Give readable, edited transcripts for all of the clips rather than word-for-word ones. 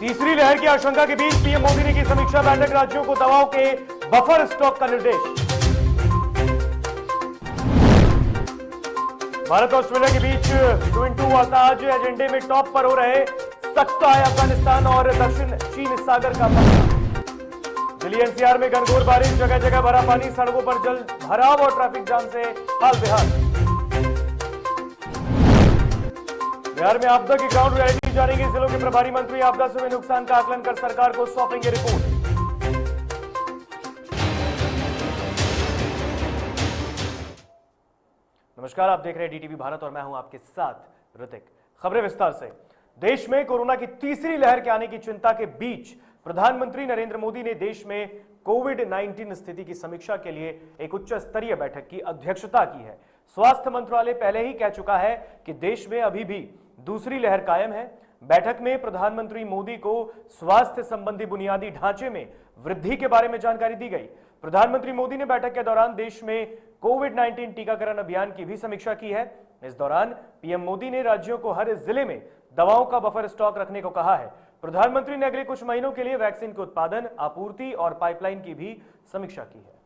तीसरी लहर की आशंका के बीच पीएम मोदी ने की समीक्षा बैठक, राज्यों को दवाओं के बफर स्टॉक का निर्देश। भारत ऑस्ट्रेलिया के बीच 2-2 वार्ता आज एजेंडे में टॉप पर हो रहे सकता है अफगानिस्तान और दक्षिण चीन सागर का मसला। दिल्ली एनसीआर में घनघोर बारिश, जगह जगह भरा पानी, सड़कों पर जल भराव और ट्रैफिक जाम से हाल बेहाल। बिहार में आपदा की ग्राउंड रियलिटी जानेंगे, जिलों के प्रभारी मंत्री आपदा से हुए नुकसान का आकलन कर सरकार को सौंपेंगे रिपोर्ट। नमस्कार, आप देख रहे हैं डीटीवी भारत और मैं हूं आपके साथ ऋतिक। खबरें विस्तार से। देश में कोरोना की तीसरी लहर के आने की चिंता के बीच प्रधानमंत्री नरेंद्र मोदी ने देश में कोविड-19 स्थिति की समीक्षा के लिए एक उच्च स्तरीय बैठक की अध्यक्षता की है। स्वास्थ्य मंत्रालय पहले ही कह चुका है कि देश में अभी भी दूसरी लहर कायम है। बैठक में प्रधानमंत्री मोदी को स्वास्थ्य संबंधी बुनियादी ढांचे में वृद्धि के बारे में जानकारी दी गई। प्रधानमंत्री मोदी ने बैठक के दौरान देश में कोविड-19 टीकाकरण अभियान की भी समीक्षा की है। इस दौरान पीएम मोदी ने राज्यों को हर जिले में दवाओं का बफर स्टॉक रखने को कहा है। प्रधानमंत्री ने अगले कुछ महीनों के लिए वैक्सीन के उत्पादन, आपूर्ति और पाइपलाइन की भी समीक्षा की है।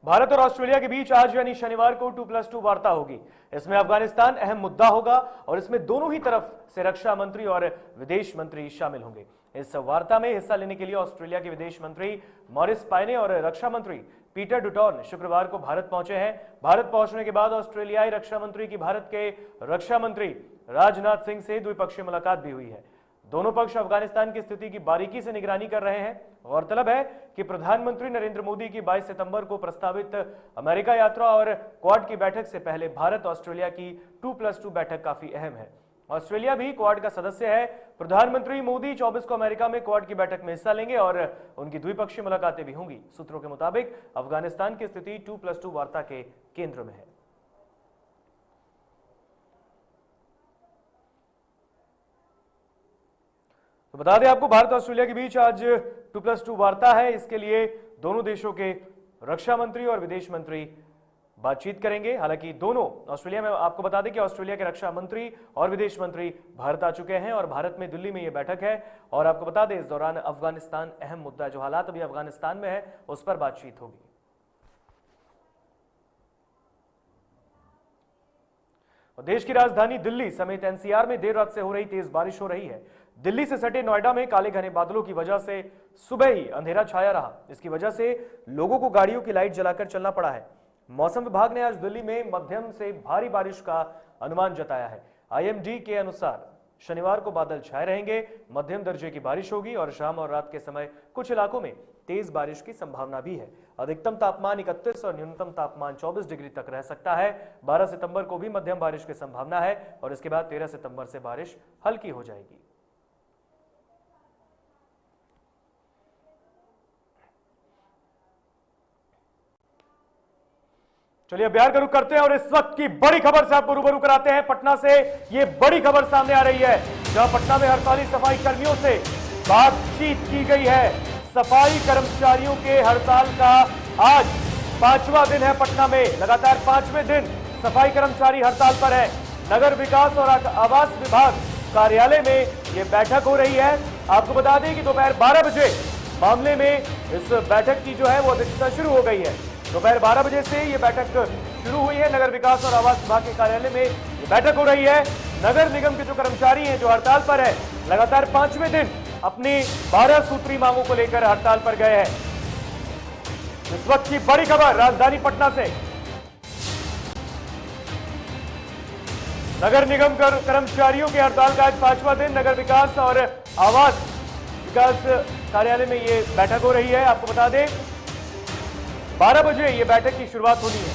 भारत और ऑस्ट्रेलिया के बीच आज यानी शनिवार को 2+2 वार्ता होगी। इसमें अफगानिस्तान अहम मुद्दा होगा और इसमें दोनों ही तरफ से रक्षा मंत्री और विदेश मंत्री शामिल होंगे। इस वार्ता में हिस्सा लेने के लिए ऑस्ट्रेलिया के विदेश मंत्री मॉरिस पायने और रक्षा मंत्री पीटर डुटॉन शुक्रवार को भारत पहुंचे हैं। भारत पहुंचने के बाद ऑस्ट्रेलियाई रक्षा मंत्री की भारत के रक्षा मंत्री राजनाथ सिंह से द्विपक्षीय मुलाकात भी हुई है। दोनों पक्ष अफगानिस्तान की स्थिति की बारीकी से निगरानी कर रहे हैं। गौरतलब है कि प्रधानमंत्री नरेंद्र मोदी की 22 सितंबर को प्रस्तावित अमेरिका यात्रा और क्वाड की बैठक से पहले भारत ऑस्ट्रेलिया की 2+2 बैठक काफी अहम है। ऑस्ट्रेलिया भी क्वाड का सदस्य है। प्रधानमंत्री मोदी 24 को अमेरिका में क्वाड की बैठक में हिस्सा लेंगे और उनकी द्विपक्षीय मुलाकातें भी होंगी। सूत्रों के मुताबिक अफगानिस्तान की स्थिति 2+2 वार्ता के केंद्र में है। तो बता दें आपको, भारत ऑस्ट्रेलिया के बीच आज 2+2 वार्ता है। इसके लिए दोनों देशों के रक्षा मंत्री और विदेश मंत्री बातचीत करेंगे। हालांकि दोनों, ऑस्ट्रेलिया में आपको बता दें कि ऑस्ट्रेलिया के रक्षा मंत्री और विदेश मंत्री भारत आ चुके हैं और भारत में दिल्ली में यह बैठक है। और आपको बता दें, इस दौरान अफगानिस्तान अहम मुद्दा, जो हालात अभी अफगानिस्तान में है, उस पर बातचीत होगी। और देश की राजधानी दिल्ली समेत एनसीआर में देर रात से हो रही तेज बारिश हो रही है। दिल्ली से सटे नोएडा में काले घने बादलों की वजह से सुबह ही अंधेरा छाया रहा। इसकी वजह से लोगों को गाड़ियों की लाइट जलाकर चलना पड़ा है। मौसम विभाग ने आज दिल्ली में मध्यम से भारी बारिश का अनुमान जताया है। आईएमडी के अनुसार शनिवार को बादल छाए रहेंगे, मध्यम दर्जे की बारिश होगी और शाम और रात के समय कुछ इलाकों में तेज बारिश की संभावना भी है। अधिकतम तापमान 31 और न्यूनतम तापमान 24 डिग्री तक रह सकता है। 12 सितंबर को भी मध्यम बारिश की संभावना है और इसके बाद 13 सितंबर से बारिश हल्की हो जाएगी। चलिए अब बिहार का रुख करते हैं और इस वक्त की बड़ी खबर से आपको रूबरू कराते हैं। पटना से ये बड़ी खबर सामने आ रही है, जहां पटना में हड़ताली सफाई कर्मियों से बातचीत की गई है। सफाई कर्मचारियों के हड़ताल का आज 5वां दिन है। पटना में लगातार 5वें दिन सफाई कर्मचारी हड़ताल पर है। नगर विकास और आवास विभाग कार्यालय में यह बैठक हो रही है। आपको बता दें कि दोपहर 12 बजे मामले में इस बैठक की जो है वो अध्यक्षता शुरू हो गई है। दोपहर 12 बजे से ये बैठक शुरू हुई है। नगर विकास और आवास विभाग के कार्यालय में ये बैठक हो रही है। नगर निगम के जो कर्मचारी हैं, जो हड़ताल पर है, लगातार 5वें दिन अपनी 12 सूत्री मांगों को लेकर हड़ताल पर गए हैं। इस वक्त की बड़ी खबर राजधानी पटना से। नगर निगम कर्मचारियों के हड़ताल का आज 5वां दिन। नगर विकास और आवास विकास कार्यालय में ये बैठक हो रही है। आपको बता दें 12 बजे ये बैठक की शुरुआत होनी है।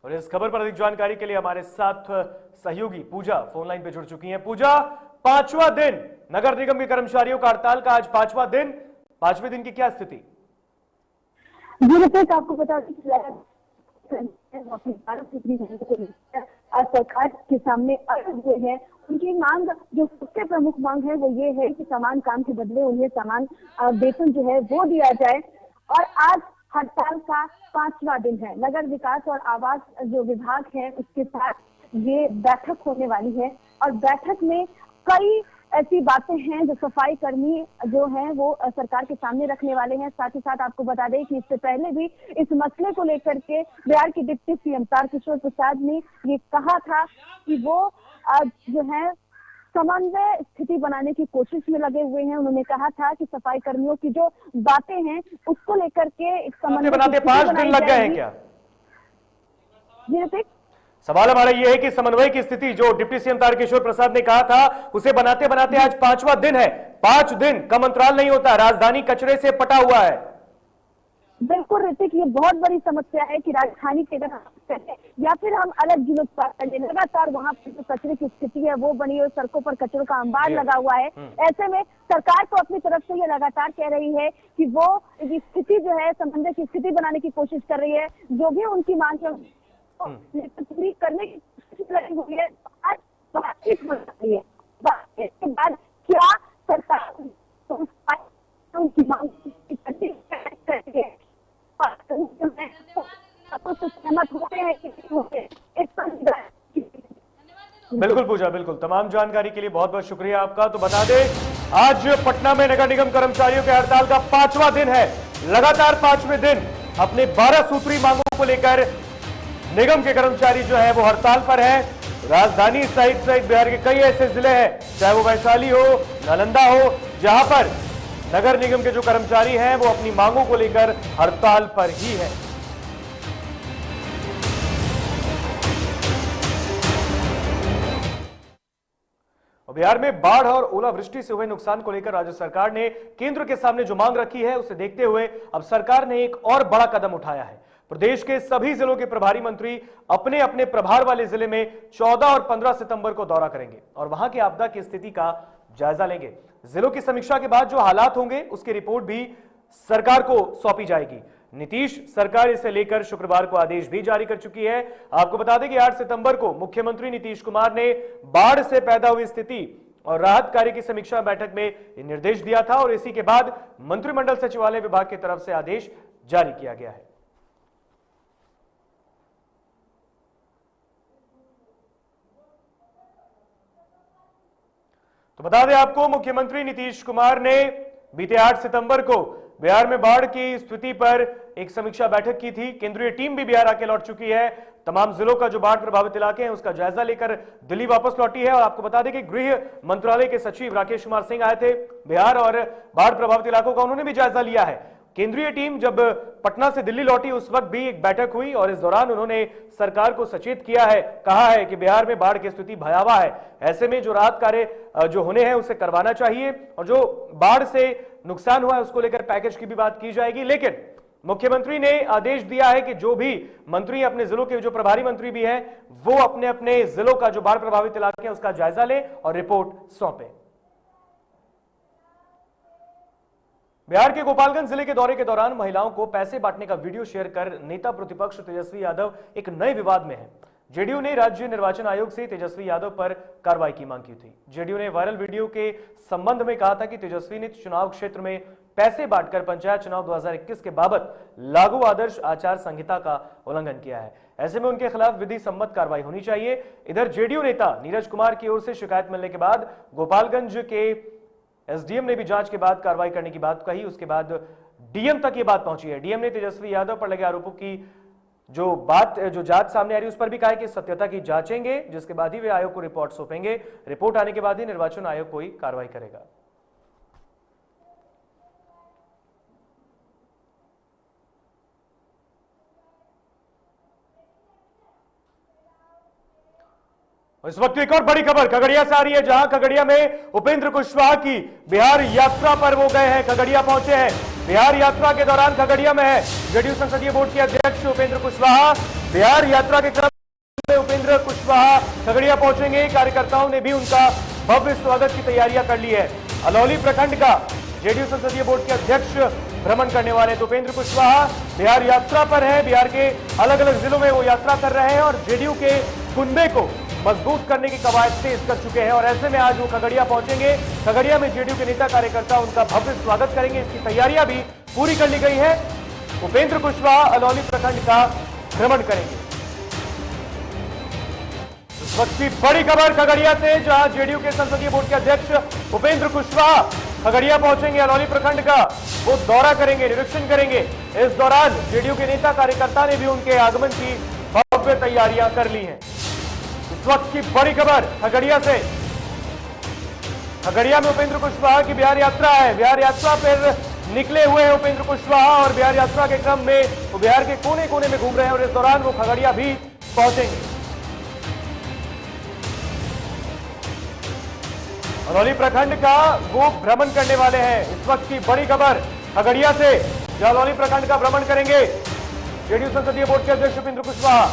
और इस खबर पर अधिक जानकारी के लिए हमारे साथ सहयोगी पूजा फोन लाइन पे जुड़ चुकी हैं। पूजा, 5वां दिन नगर निगम के कर्मचारियों का हड़ताल का, आज 5वां दिन, 5वें दिन की क्या स्थिति? जी, आपको बता दें आज सरकार के सामने अड़ग हुए हैं उनकी मांग, जो सबसे प्रमुख मांग है वो ये है कि समान काम के बदले उन्हें समान वेतन जो है वो दिया जाए। और आज हड़ताल का 5वां दिन है। नगर विकास और आवास जो विभाग है उसके साथ ये बैठक होने वाली है और बैठक में कई ऐसी बातें हैं जो सफाई कर्मी जो हैं वो सरकार के सामने रखने वाले हैं। साथ ही साथ आपको बता दें कि इससे पहले भी इस मसले को लेकर के बिहार के डिप्टी सीएम तारकिशोर प्रसाद ने ये कहा था कि वो जो है समन्वय स्थिति बनाने की कोशिश में लगे हुए हैं। उन्होंने कहा था कि सफाई कर्मियों की जो बातें हैं उसको लेकर के एक समन्वय बनाते 5 दिन लग गए हैं क्या? जी ऋतिक, सवाल हमारा यह है कि समन्वय की स्थिति जो डिप्टी सीएम तारकिशोर प्रसाद ने कहा था उसे बनाते बनाते आज 5वां दिन है। 5 दिन कम अंतराल नहीं होता, राजधानी कचरे से पटा हुआ है। बिल्कुल ऋतिक, ये बहुत बड़ी समस्या है कि राजधानी के अगर या फिर हम अलग जिलों पर लगातार वहां पर जो कचरे की स्थिति है वो बनी है, सड़कों पर कचरों का अंबार लगा हुआ है। ऐसे में सरकार को अपनी तरफ से ये लगातार कह रही है कि वो स्थिति जो है समन्वय की स्थिति बनाने की कोशिश कर रही है। जो भी उनकी मांग है पूरी करने की कोशिश लगी हुई है। आज बातचीत हो रही है, इसके बाद क्या सरकार उनकी मांग सहमत होते हैं कि नहीं होते, इस पर बिल्कुल पूजा, बिल्कुल। तमाम जानकारी के लिए बहुत बहुत शुक्रिया आपका। तो बता दें आज पटना में नगर निगम कर्मचारियों के हड़ताल का 5वां दिन है। लगातार 5वें दिन अपने 12 सूत्री मांगों को लेकर निगम के कर्मचारी जो है वो हड़ताल पर है। राजधानी सहित बिहार के कई ऐसे जिले हैं, चाहे वो वैशाली हो, नालंदा हो, जहां पर नगर निगम के जो कर्मचारी हैं वो अपनी मांगों को लेकर हड़ताल पर ही है। बिहार में बाढ़ और ओलावृष्टि से हुए नुकसान को लेकर राज्य सरकार ने केंद्र के सामने जो मांग रखी है उसे देखते हुए अब सरकार ने एक और बड़ा कदम उठाया है। प्रदेश के सभी जिलों के प्रभारी मंत्री अपने अपने प्रभार वाले जिले में 14 और 15 सितंबर को दौरा करेंगे और वहां की आपदा की स्थिति का जायजा लेंगे। जिलों की समीक्षा के बाद जो हालात होंगे उसकी रिपोर्ट भी सरकार को सौंपी जाएगी। नीतीश सरकार इसे लेकर शुक्रवार को आदेश भी जारी कर चुकी है। आपको बता दें कि 8 सितंबर को मुख्यमंत्री नीतीश कुमार ने बाढ़ से पैदा हुई स्थिति और राहत कार्य की समीक्षा बैठक में निर्देश दिया था और इसी के बाद मंत्रिमंडल सचिवालय विभाग की तरफ से आदेश जारी किया गया है। तो बता दें आपको, मुख्यमंत्री नीतीश कुमार ने बीते 8 सितंबर को बिहार में बाढ़ की स्थिति पर एक समीक्षा बैठक की थी। केंद्रीय टीम भी बिहार आके लौट चुकी है। तमाम जिलों का जो बाढ़ प्रभावित इलाके हैं उसका जायजा लेकर दिल्ली वापस लौटी है। और आपको बता दें कि गृह मंत्रालय के सचिव राकेश कुमार सिंह आए थे बिहार और बाढ़ प्रभावित इलाकों का उन्होंने भी जायजा लिया है। केंद्रीय टीम जब पटना से दिल्ली लौटी उस वक्त भी एक बैठक हुई और इस दौरान उन्होंने सरकार को सचेत किया है, कहा है कि बिहार में बाढ़ की स्थिति भयावह है। ऐसे में जो राहत कार्य जो होने हैं उसे करवाना चाहिए और जो बाढ़ से नुकसान हुआ है उसको लेकर पैकेज की भी बात की जाएगी। लेकिन मुख्यमंत्री ने आदेश दिया है कि जो भी मंत्री अपने जिलों के जो प्रभारी मंत्री भी हैं वो अपने अपने जिलों का जो बाढ़ प्रभावित इलाके हैं उसका जायजा लें और रिपोर्ट सौंपें। बिहार के गोपालगंज जिले के दौरे के दौरान महिलाओं को पैसे बांटने का वीडियो शेयर कर नेता प्रतिपक्ष तेजस्वी यादव एक नए विवाद में है। जेडीयू ने राज्य निर्वाचन आयोग से तेजस्वी यादव पर कार्रवाई की मांग की थी। जेडीयू ने वायरल वीडियो के संबंध में कहा था कि तेजस्वी ने चुनाव क्षेत्र में पैसे बांटकर पंचायत चुनाव 2021 के बाबत लागू आदर्श आचार संहिता का उल्लंघन किया है। ऐसे में उनके खिलाफ विधि सम्मत कार्रवाई होनी चाहिए। इधर जेडीयू नेता नीरज कुमार की ओर से शिकायत मिलने के बाद गोपालगंज के एसडीएम ने भी जांच के बाद कार्रवाई करने की बात कही। उसके बाद डीएम तक ये बात पहुंची है। डीएम ने तेजस्वी यादव पर लगे आरोपों की जो जांच सामने आ रही है उस पर भी कहा है कि सत्यता की जांचेंगे, जिसके बाद ही वे आयोग को रिपोर्ट सौंपेंगे। रिपोर्ट आने के बाद ही निर्वाचन आयोग कोई कार्रवाई करेगा। इस वक्त एक और बड़ी खबर खगड़िया से आ रही है, जहां खगड़िया में उपेंद्र कुशवाहा की बिहार यात्रा पर वो गए हैं, खगड़िया पहुंचे हैं। बिहार यात्रा के दौरान खगड़िया में है जेडीयू संसदीय बोर्ड के अध्यक्ष उपेंद्र कुशवाहा। बिहार यात्रा के क्रम में उपेंद्र कुशवाहा खगड़िया पहुंचेंगे। कार्यकर्ताओं ने भी उनका भव्य स्वागत की तैयारियां कर ली है। अलौली प्रखंड का जेडीयू संसदीय बोर्ड के अध्यक्ष भ्रमण करने वाले उपेंद्र कुशवाहा बिहार यात्रा पर है। बिहार के अलग अलग जिलों में वो यात्रा कर रहे हैं और जेडीयू के कुनबे को मजबूत करने की कवायद तेज कर चुके हैं और ऐसे में आज वो खगड़िया पहुंचेंगे। खगड़िया में जेडीयू के नेता कार्यकर्ता उनका भव्य स्वागत करेंगे। इसकी तैयारियां भी पूरी कर ली गई है। उपेंद्र कुशवाहा अलौली प्रखंड का भ्रमण करेंगे। इस वक्त की बड़ी खबर खगड़िया से, जहां जेडीयू के संसदीय बोर्ड के अध्यक्ष उपेंद्र कुशवाहा खगड़िया पहुंचेंगे। अलौली प्रखंड का वो दौरा करेंगे, निरीक्षण करेंगे। इस दौरान जेडीयू के नेता कार्यकर्ता ने भी उनके आगमन की भव्य तैयारियां कर ली हैं। इस वक्त की बड़ी खबर खगड़िया से, खगड़िया में उपेंद्र कुशवाहा की बिहार यात्रा है। बिहार यात्रा पर निकले हुए हैं उपेंद्र कुशवाहा और बिहार यात्रा के क्रम में वो बिहार के कोने कोने में घूम रहे हैं और इस दौरान वो खगड़िया भी पहुंचेंगे। अलौली प्रखंड का वो भ्रमण करने वाले हैं। इस वक्त की बड़ी खबर खगड़िया से, जो अलौली प्रखंड का भ्रमण करेंगे जेडीयू संसदीय बोर्ड के अध्यक्ष उपेंद्र कुशवाहा।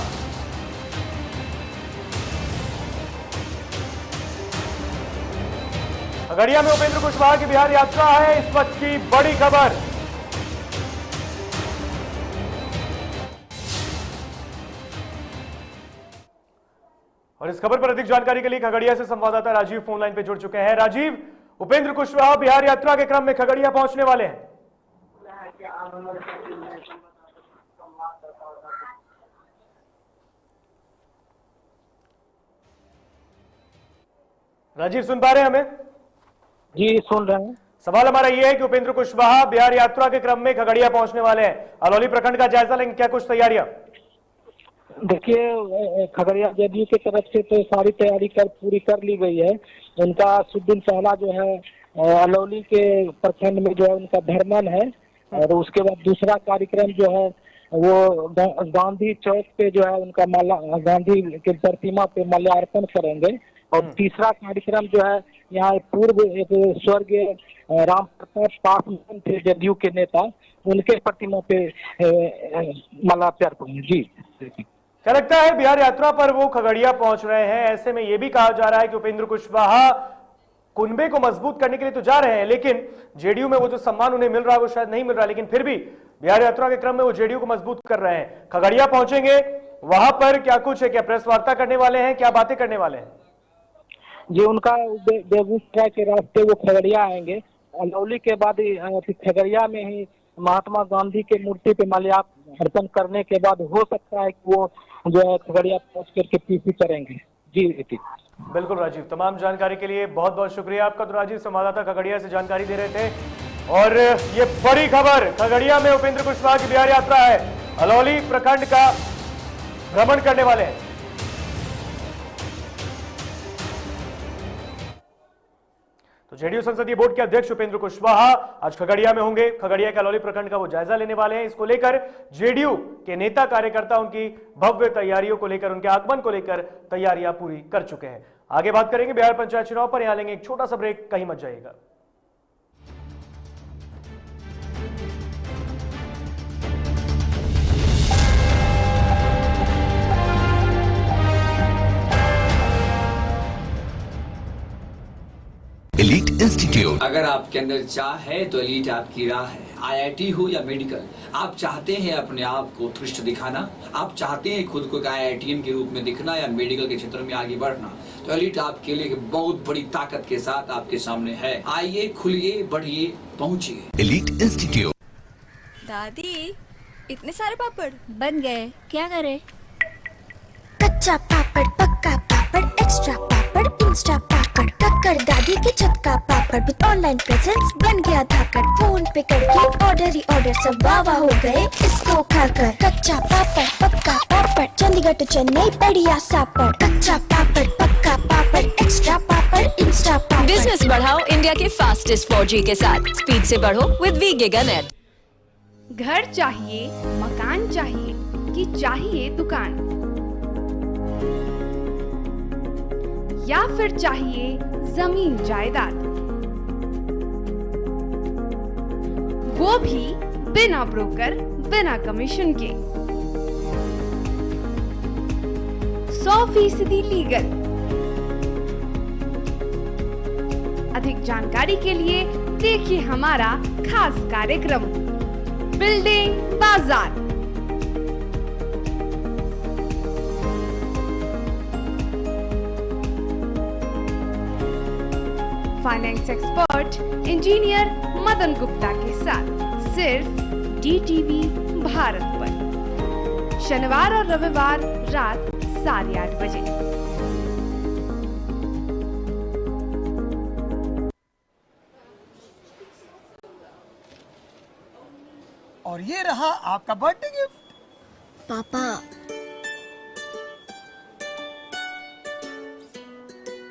खगड़िया में उपेंद्र कुशवाहा की बिहार यात्रा है। इस वक्त की बड़ी खबर। और इस खबर पर अधिक जानकारी के लिए खगड़िया से संवाददाता राजीव फोन लाइन पे जुड़ चुके हैं। राजीव, उपेंद्र कुशवाहा बिहार यात्रा के क्रम में खगड़िया पहुंचने वाले हैं। राजीव, सुन पा रहे हैं हमें? जी सुन रहे हैं। सवाल हमारा यह है कि उपेंद्र कुशवाहा बिहार यात्रा के क्रम में खगड़िया पहुंचने वाले हैं। अलौली प्रखंड का जायजा लेंगे, क्या कुछ तैयारियां? देखिए, खगड़िया जेडीयू की तरफ से तो सारी तैयारी पूरी कर ली गई है। उनका सुदिन पहला जो है अलौली के प्रखंड में जो है उनका भ्रमण है और उसके बाद दूसरा कार्यक्रम जो है वो गांधी चौक पे जो है उनका गांधी के प्रतिमा पे माल्यार्पण करेंगे और तीसरा कार्यक्रम जो है यहाँ पूर्व एक स्वर्गीय राम प्रताप पासवान थे जेडीयू के नेता, उनके प्रतिमा पे माल्यार्पण। जी, क्या लगता है बिहार यात्रा पर वो खगड़िया पहुंच रहे हैं, ऐसे में यह भी कहा जा रहा है कि उपेंद्र कुशवाहा कुनबे को मजबूत करने के लिए तो जा रहे हैं, लेकिन जेडीयू में वो जो सम्मान उन्हें मिल रहा है वो शायद नहीं मिल रहा, लेकिन फिर भी बिहार यात्रा के क्रम में वो जेडीयू को मजबूत कर रहे हैं। खगड़िया पहुंचेंगे, वहां पर क्या कुछ है, क्या प्रेस वार्ता करने वाले हैं, क्या बातें करने वाले हैं? जी, उनका बेगूसराय के रास्ते वो खगड़िया आएंगे। अलौली के बाद खगड़िया में ही महात्मा गांधी के मूर्ति पे माल्यार्पण करने के बाद हो सकता है कि वो जो है खगड़िया पहुंच करके पीसी करेंगे। जी बिल्कुल राजीव, तमाम जानकारी के लिए बहुत बहुत शुक्रिया आपका। तो राजीव संवाददाता खगड़िया से जानकारी दे रहे थे और ये बड़ी खबर, खगड़िया में उपेंद्र कुशवाहा की बिहार यात्रा है। अलौली प्रखंड का भ्रमण करने वाले हैं। तो जेडीयू संसदीय बोर्ड के अध्यक्ष उपेंद्र कुशवाहा आज खगड़िया में होंगे। खगड़िया के अलौली प्रखंड का वो जायजा लेने वाले हैं। इसको लेकर जेडीयू के नेता कार्यकर्ता उनकी भव्य तैयारियों को लेकर, उनके आगमन को लेकर तैयारियां पूरी कर चुके हैं। आगे बात करेंगे बिहार पंचायत चुनाव पर, यहां लेंगे एक छोटा सा ब्रेक, कहीं मत जाइएगा। एलीट इंस्टीट्यूट, अगर आपके अंदर चाह है तो एलीट आपकी राह है। आईआईटी हो या मेडिकल, आप चाहते हैं अपने आप को उत्कृष्ट दिखाना, आप चाहते हैं खुद को एक आईआईटीएन के रूप में दिखना या मेडिकल के क्षेत्र में आगे बढ़ना, तो एलीट आपके लिए बहुत बड़ी ताकत के साथ आपके सामने है। आइए, खुलिए, बढ़िए, पहुंचिए। Elite institute. दादी, इतने सारे पापड़ बन गए, क्या करे? कच्चा पापड़, पक्का पापड़, एक्स्ट्रा पापड़, इंस्टा पापड़, टक्कर दादी के छत का पापड़ विद ऑनलाइन प्रेजेंस बन गया धाकड़। फोन पे करके ऑर्डर ही ऑर्डर, सब वाह हो गए इसको खाकर। कच्चा पापड़, पक्का पापड़, चंडीगढ़ टू चेन्नई बढ़िया सापड़। कच्चा पापड़, पक्का पापड़, एक्स्ट्रा पापड़, इंस्टा पापड़। बिजनेस बढ़ाओ इंडिया के फास्टेस्ट 4G के साथ, स्पीड से बढ़ो विद वी गिगानेट। घर चाहिए, मकान चाहिए कि चाहिए दुकान, या फिर चाहिए जमीन जायदाद, वो भी बिना ब्रोकर, बिना कमीशन के, 100% लीगल। अधिक जानकारी के लिए देखिए हमारा खास कार्यक्रम बिल्डिंग बाजार। Finance expert engineer Madan Gupta के साथ सिर्फ DTV भारत पर शनिवार और रविवार रात 8:30 बजे। और ये रहा आपका बर्थडे गिफ्ट। पापा,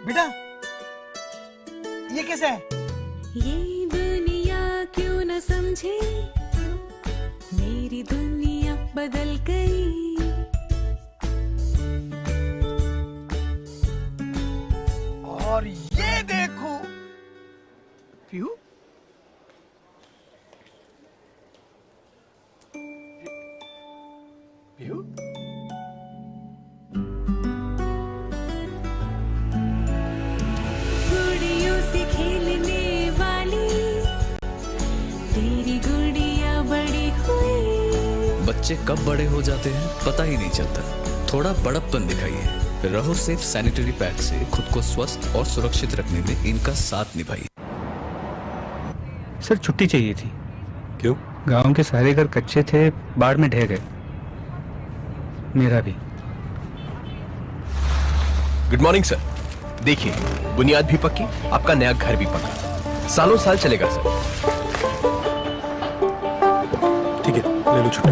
बेटा ये कैसा है? ये दुनिया क्यों न समझे, मेरी दुनिया बदल गई। और ये देखो पीहू, पीहू गुड़ियों से खेलने वाली तेरी गुड़िया बड़ी हुई। बच्चे कब बड़े हो जाते हैं पता ही नहीं चलता। थोड़ा बड़प्पन दिखाइए। रहो सेफ सैनिटरी पैड से खुद को स्वस्थ और सुरक्षित रखने में इनका साथ निभाइए। सर छुट्टी चाहिए थी। क्यों? गांव के सारे घर कच्चे थे, बाढ़ में ढह गए। मेरा भी। Good morning sir. देखिए, बुनियाद भी पक्की, आपका नया घर भी पक्का, सालों साल चलेगा सर। ठीक है, ले लो छुट्टी।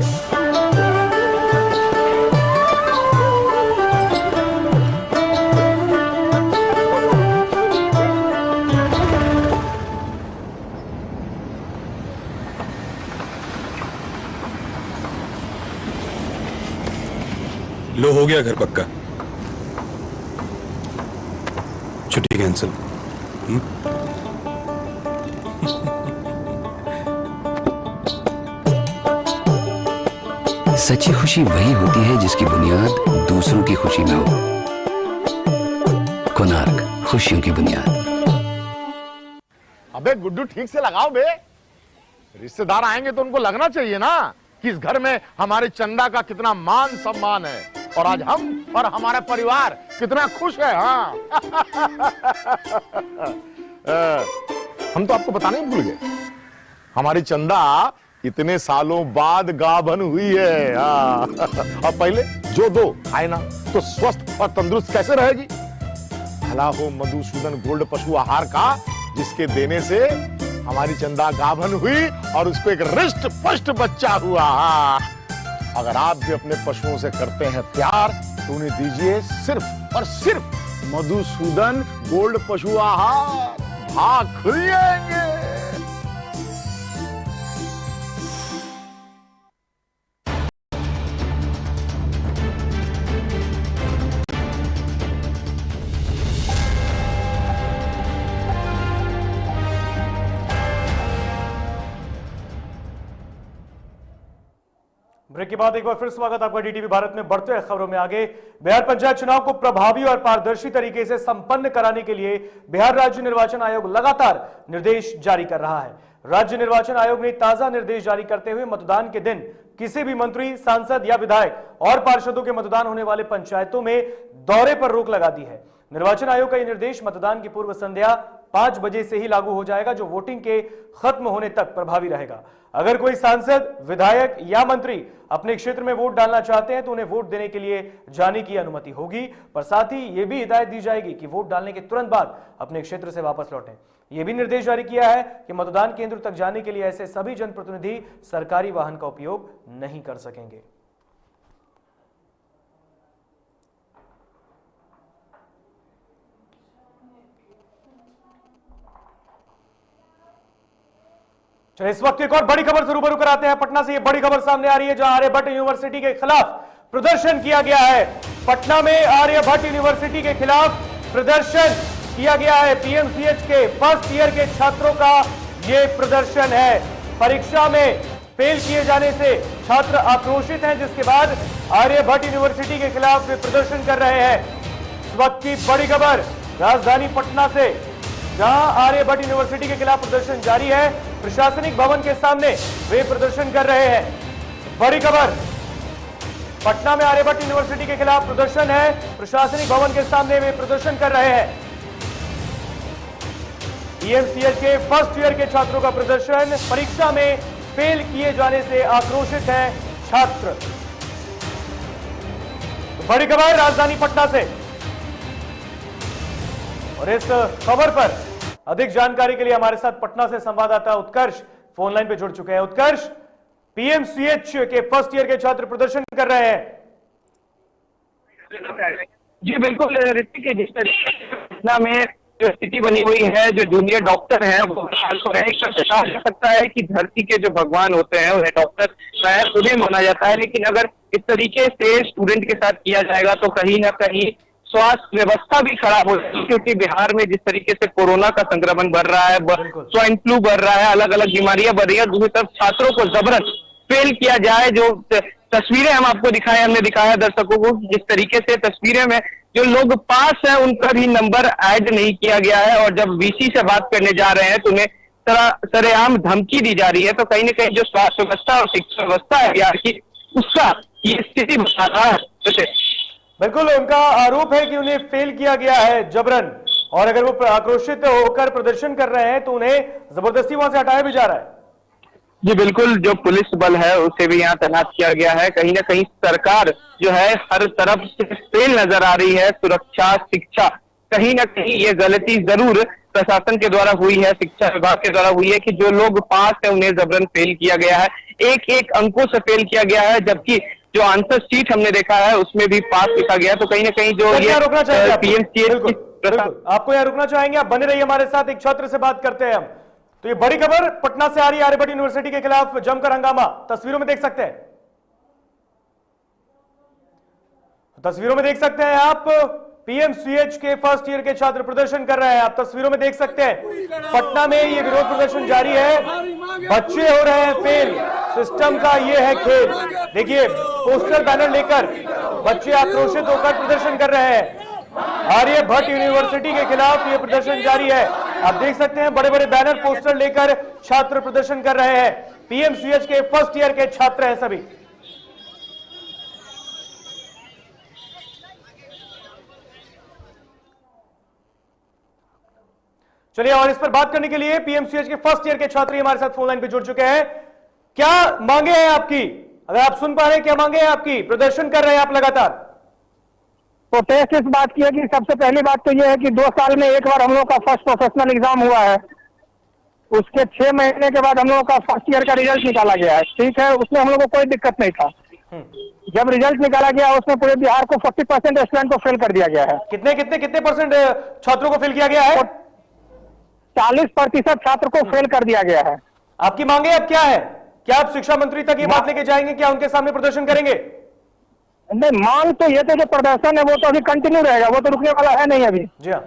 लो, हो गया घर पक्का। छुट्टी कैंसिल। सच्ची खुशी वही होती है जिसकी बुनियाद दूसरों की खुशी में हो। कोणार्क, खुशियों की बुनियाद। अबे गुड्डू ठीक से लगाओ बे, रिश्तेदार आएंगे तो उनको लगना चाहिए ना कि इस घर में हमारे चंदा का कितना मान सम्मान है और आज हम और हमारा परिवार कितना खुश है। हाँ हम तो आपको बताने ही भूल गए, हमारी चंदा इतने सालों बाद गाभन हुई है। और पहले जो दो खाए ना तो स्वस्थ और तंदुरुस्त कैसे रहेगी। भला हो मधुसूदन गोल्ड पशु आहार का, जिसके देने से हमारी चंदा गाभन हुई और उसको एक रिष्ट पुष्ट बच्चा हुआ। अगर आप भी अपने पशुओं से करते हैं प्यार तो उन्हें दीजिए सिर्फ और सिर्फ मधुसूदन गोल्ड पशु आहार। भाग खुल जाएंगे। ब्रेक के बाद एक बार फिर स्वागत आपका डीटीवी भारत में। बढ़ते हुए खबरों में आगे, बिहार पंचायत चुनाव को प्रभावी और पारदर्शी तरीके से संपन्न कराने के लिए बिहार राज्य निर्वाचन आयोग लगातार निर्देश जारी कर रहा है। राज्य निर्वाचन आयोग ने ताजा निर्देश जारी करते हुए मतदान के दिन किसी भी मंत्री, सांसद या विधायक और पार्षदों के मतदान होने वाले पंचायतों में दौरे पर रोक लगा दी है। निर्वाचन आयोग का यह निर्देश मतदान की पूर्व संध्या 5 बजे से ही लागू हो जाएगा, जो वोटिंग के खत्म होने तक प्रभावी रहेगा। अगर कोई सांसद, विधायक या मंत्री अपने क्षेत्र में वोट डालना चाहते हैं तो उन्हें वोट देने के लिए जाने की अनुमति होगी, पर साथ ही यह भी हिदायत दी जाएगी कि वोट डालने के तुरंत बाद अपने क्षेत्र से वापस लौटें। यह भी निर्देश जारी किया है कि मतदान केंद्र तक जाने के लिए ऐसे सभी जनप्रतिनिधि सरकारी वाहन का उपयोग नहीं कर सकेंगे। चलिए इस वक्त एक और बड़ी खबर से रूबरू कराते हैं। पटना से ये बड़ी खबर सामने आ रही है, जहां आर्यभट्ट यूनिवर्सिटी के खिलाफ प्रदर्शन किया गया है। पटना में आर्यभट्ट यूनिवर्सिटी के खिलाफ प्रदर्शन किया गया है। पीएमसीएच के फर्स्ट ईयर के छात्रों का ये प्रदर्शन है। परीक्षा में फेल किए जाने से छात्र आक्रोशित हैं, जिसके बाद आर्यभट्ट यूनिवर्सिटी के खिलाफ वे प्रदर्शन कर रहे हैं। इस वक्त की बड़ी खबर राजधानी पटना से, जहां आर्यभट्ट यूनिवर्सिटी के खिलाफ प्रदर्शन जारी है। प्रशासनिक भवन के सामने वे प्रदर्शन कर रहे हैं। बड़ी खबर, पटना में आर्यभट्ट यूनिवर्सिटी के खिलाफ प्रदर्शन है। प्रशासनिक भवन के सामने वे प्रदर्शन कर रहे हैं। पीएमसीएच के फर्स्ट ईयर के छात्रों का प्रदर्शन, परीक्षा में फेल किए जाने से आक्रोशित है छात्र। बड़ी खबर राजधानी पटना से, और इस खबर पर अधिक जानकारी के लिए हमारे साथ पटना से संवाददाता उत्कर्ष फोन लाइन पे जुड़ चुके हैं। उत्कर्ष, पीएमसीएच के फर्स्ट ईयर के छात्र प्रदर्शन कर रहे हैं। जी बिल्कुल ऋतिक, जिस तरीके से पटना में जो स्थिति बनी हुई है, जो जूनियर डॉक्टर हैं वो कहा जा सकता है कि धरती के जो भगवान होते हैं उन्हें डॉक्टर शायद उन्हें माना जाता है, लेकिन अगर इस तरीके से स्टूडेंट के साथ किया जाएगा तो कहीं ना कहीं स्वास्थ्य व्यवस्था भी खराब हो जाएगी, क्योंकि बिहार में जिस तरीके से कोरोना का संक्रमण बढ़ रहा है, स्वाइन फ्लू बढ़ रहा है, अलग अलग बीमारियां बढ़ रही है, दूसरी तरफ छात्रों को जबरन फेल किया जाए। जो तस्वीरें हम आपको दिखाए, हमने दिखाया दर्शकों को, जिस तरीके से तस्वीरें में जो लोग पास हैं उनका भी नंबर ऐड नहीं किया गया है, और जब वीसी से बात करने जा रहे हैं तो उन्हें सरेआम धमकी दी जा रही है। तो कहीं ना कहीं जो स्वास्थ्य व्यवस्था और शिक्षा व्यवस्था है बिहार की, उसका ये स्थिति बता रहा है। बिल्कुल, उनका आरोप है कि उन्हें फेल किया गया है जबरन, और अगर वो आक्रोशित होकर प्रदर्शन कर रहे हैं तो उन्हें जबरदस्ती वहां से हटाया भी जा रहा है। जी बिल्कुल, जो पुलिस बल है उसे भी यहाँ तैनात किया गया है। कहीं ना कहीं सरकार जो है हर तरफ से फेल नजर आ रही है, सुरक्षा, शिक्षा, कहीं ना कहीं ये गलती जरूर प्रशासन के द्वारा हुई है, शिक्षा विभाग के द्वारा हुई है कि जो लोग पास है उन्हें जबरन फेल किया गया है, एक एक अंकों से फेल किया गया है, जबकि जो आंसर शीट हमने देखा है उसमें भी पास लिखा गया है। तो कहीं ना कहीं जो ये पीएमसीएच, आपको यहाँ रुकना चाहेंगे, आप बने रहिए हमारे साथ, एक छात्र से बात करते हैं हम। तो ये बड़ी खबर पटना से आ रही है, आर्यभट्ट यूनिवर्सिटी के खिलाफ जमकर हंगामा, तस्वीरों में देख सकते हैं। तस्वीरों में देख सकते हैं आप, पीएमसीएच के फर्स्ट ईयर के छात्र प्रदर्शन कर रहे हैं, आप तस्वीरों में देख सकते हैं। पटना में ये विरोध प्रदर्शन जारी है, बच्चे हो रहे हैं फेल, सिस्टम का ये है खेल। देखिए, पोस्टर बैनर लेकर बच्चे आक्रोशित होकर प्रदर्शन कर रहे हैं। आर्यभट्ट यूनिवर्सिटी के खिलाफ ये प्रदर्शन जारी है, आप देख सकते हैं, बड़े बड़े बैनर पोस्टर लेकर छात्र प्रदर्शन कर रहे हैं। पीएमसीएच के फर्स्ट ईयर के छात्र हैं सभी। चलिए, और इस पर बात करने के लिए पीएमसीएच के फर्स्ट ईयर के छात्र हमारे साथ फोन लाइन पे जुड़ चुके हैं। क्या मांगे हैं आपकी, अगर आप सुन पा रहे हैं, क्या मांगे हैं आपकी? प्रदर्शन कर रहे हैं आप लगातार। प्रोटेस्ट इस बात की है कि सबसे पहली बात तो यह है कि 2 साल में एक बार हम लोग का फर्स्ट प्रोफेशनल एग्जाम हुआ है, उसके 6 महीने के बाद हम लोगों का फर्स्ट ईयर का रिजल्ट निकाला गया है। ठीक है, उसमें हम लोग को कोई दिक्कत नहीं था। जब रिजल्ट निकाला गया उसमें पूरे बिहार को 40% स्टूडेंट को फेल कर दिया गया है। कितने परसेंट छात्रों को फेल किया गया है? 40% छात्र को फेल कर दिया गया है। आपकी मांगे अब क्या है? क्या आप शिक्षा मंत्री तक ये बात लेके जाएंगे? क्या उनके सामने प्रदर्शन करेंगे? नहीं, मांग तो ये तो जो प्रदर्शन है वो तो अभी कंटिन्यू रहेगा, वो तो रुकने वाला है नहीं अभी। जी हाँ,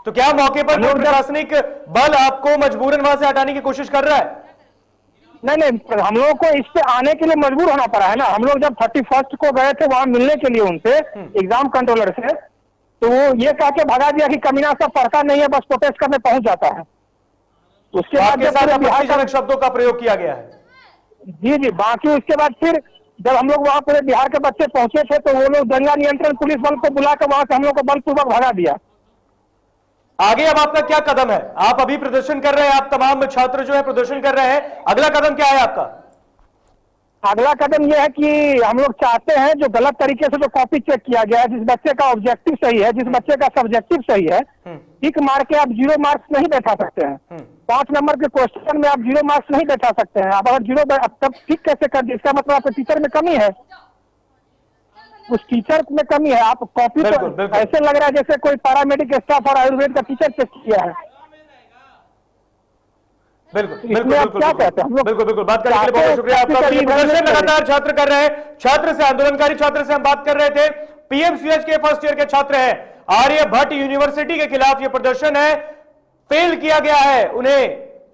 तो क्या मौके पर प्रशासनिक बल आपको मजबूरन वहां से हटाने की कोशिश कर रहा है? नहीं, हम लोग को इस पे आने के लिए मजबूर होना पड़ा है ना। हम लोग जब 31 को गए थे वहां मिलने के लिए उनसे, एग्जाम कंट्रोलर से, तो वो ये कह के भगा दिया कि कमीना सब पढ़ता नहीं है, बस प्रोटेस्ट करने पहुंच जाता है। उसके बाद बिहार शब्दों का प्रयोग किया गया है। जी, बाकी उसके बाद फिर जब हम लोग वहां पूरे बिहार के बच्चे पहुंचे थे तो वो लोग दंगा नियंत्रण पुलिस बल को बुलाकर वहां से हम लोग को बलपूर्वक भगा दिया। आगे अब आपका क्या कदम है? आप अभी प्रदर्शन कर रहे हैं, आप तमाम छात्र जो है प्रदर्शन कर रहे हैं, अगला कदम क्या है आपका? अगला कदम यह है कि हम लोग चाहते हैं जो गलत तरीके से जो कॉपी चेक किया गया है, जिस बच्चे का ऑब्जेक्टिव सही है, जिस बच्चे का सब्जेक्टिव सही है, टिक मार के आप 0 मार्क्स नहीं बैठा सकते हैं। 5 नंबर के क्वेश्चन में आप 0 मार्क्स नहीं बैठा सकते हैं। आप अगर 0 तब ठीक कैसे कर दिए? इसका मतलब आपके टीचर में कमी है, उस टीचर में कमी है। आप कॉपी तो ऐसे लग रहा है जैसे कोई पैरामेडिक स्टाफ और आयुर्वेद का टीचर चेक किया है। बिल्कुल, बात करने के लिए बहुत शुक्रिया आपका। प्रदर्शन लगातार छात्र कर रहे हैं, छात्र से, आंदोलनकारी छात्र से हम बात कर रहे थे। पीएमसीएच के फर्स्ट ईयर के छात्र हैं, आर्यभट्ट यूनिवर्सिटी के खिलाफ ये प्रदर्शन है। फेल किया गया है उन्हें,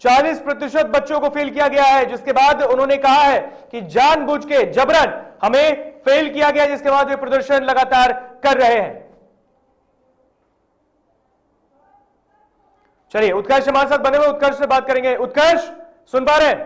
40% बच्चों को फेल किया गया है, जिसके बाद उन्होंने कहा है कि जानबूझ के जबरन हमें फेल किया गया, जिसके बाद वे प्रदर्शन लगातार कर रहे हैं। चलिए, उत्कर्ष हमारे साथ बने हुए, उत्कर्ष से बात करेंगे। उत्कर्ष, सुन पा रहे हैं?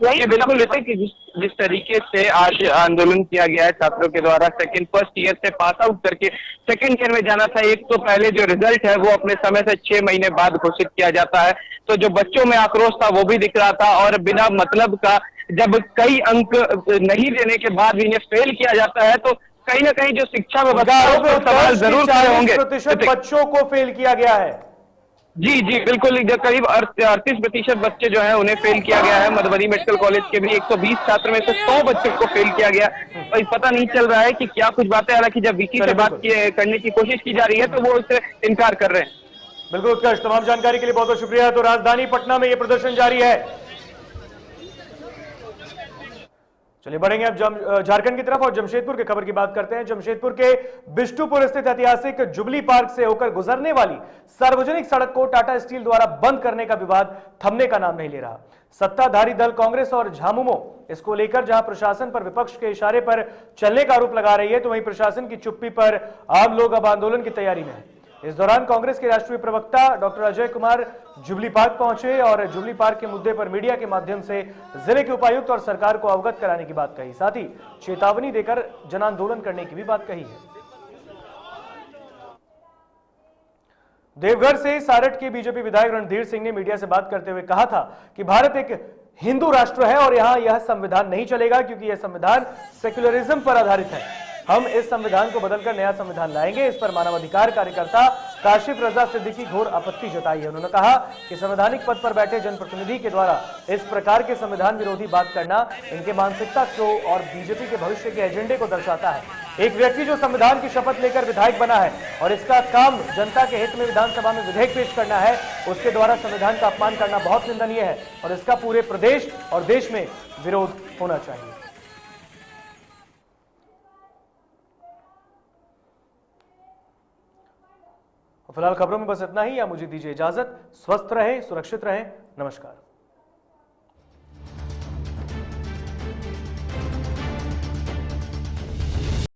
ये बिल्कुल ऐसे कि जिस तरीके से आज आंदोलन किया गया है छात्रों के द्वारा फर्स्ट ईयर से पास आउट करके सेकंड ईयर में जाना था, एक तो पहले जो रिजल्ट है वो अपने समय से 6 महीने बाद घोषित किया जाता है, तो जो बच्चों में आक्रोश था वो भी दिख रहा था। और बिना मतलब का जब कई अंक नहीं देने के बाद भी इन्हें फेल किया जाता है तो कहीं ना कहीं जो शिक्षा व्यवस्था है उस पर सवाल जरूर खड़े होंगे। 40% बच्चों को फेल किया गया है। जी बिल्कुल, करीब 38% बच्चे जो है उन्हें फेल किया गया है। मधुबनी मेडिकल कॉलेज के भी 120 छात्र में से 100 बच्चों को फेल किया गया। और पता नहीं चल रहा है कि क्या कुछ बातें, हालांकि जब वीसी से बात करने की कोशिश की जा रही है तो वो उससे इनकार कर रहे हैं। बिल्कुल उत्कर्ष, तमाम जानकारी के लिए बहुत बहुत शुक्रिया। तो राजधानी पटना में यह प्रदर्शन जारी है। चलिए बढ़ेंगे अब झारखंड की तरफ और जमशेदपुर की खबर की बात करते हैं। जमशेदपुर के बिष्टुपुर स्थित ऐतिहासिक जुबली पार्क से होकर गुजरने वाली सार्वजनिक सड़क को टाटा स्टील द्वारा बंद करने का विवाद थमने का नाम नहीं ले रहा। सत्ताधारी दल कांग्रेस और झामुमो इसको लेकर जहां प्रशासन पर विपक्ष के इशारे पर चलने का आरोप लगा रही है, तो वहीं प्रशासन की चुप्पी पर आम लोग अब आंदोलन की तैयारी में है। इस दौरान कांग्रेस के राष्ट्रीय प्रवक्ता doctor Ajay Kumar jubilee park पहुंचे और जुबली पार्क के मुद्दे पर मीडिया के माध्यम से जिले के उपायुक्त और सरकार को अवगत कराने की बात कही, साथ ही चेतावनी देकर जन आंदोलन करने की भी बात कही है। देवघर से सारठ के बीजेपी विधायक रणधीर सिंह ने मीडिया से बात करते हुए कहा था कि भारत एक हिंदू राष्ट्र है और यहां यह संविधान नहीं चलेगा क्योंकि यह संविधान सेक्युलरिज्म पर आधारित है। हम इस संविधान को बदलकर नया संविधान लाएंगे। इस पर मानवाधिकार कार्यकर्ता काशिफ रजा सिद्दीकी घोर आपत्ति जताई है। उन्होंने कहा कि संवैधानिक पद पर बैठे जनप्रतिनिधि के द्वारा इस प्रकार के संविधान विरोधी बात करना इनके मानसिकता को और बीजेपी के भविष्य के एजेंडे को दर्शाता है। एक व्यक्ति जो संविधान की शपथ लेकर विधायक बना है और इसका काम जनता के हित में विधानसभा में विधेयक पेश करना है, उसके द्वारा संविधान का अपमान करना बहुत निंदनीय है और इसका पूरे प्रदेश और देश में विरोध होना चाहिए। फिलहाल खबरों में बस इतना ही। या मुझे दीजिए इजाजत। स्वस्थ रहें, सुरक्षित रहें। नमस्कार।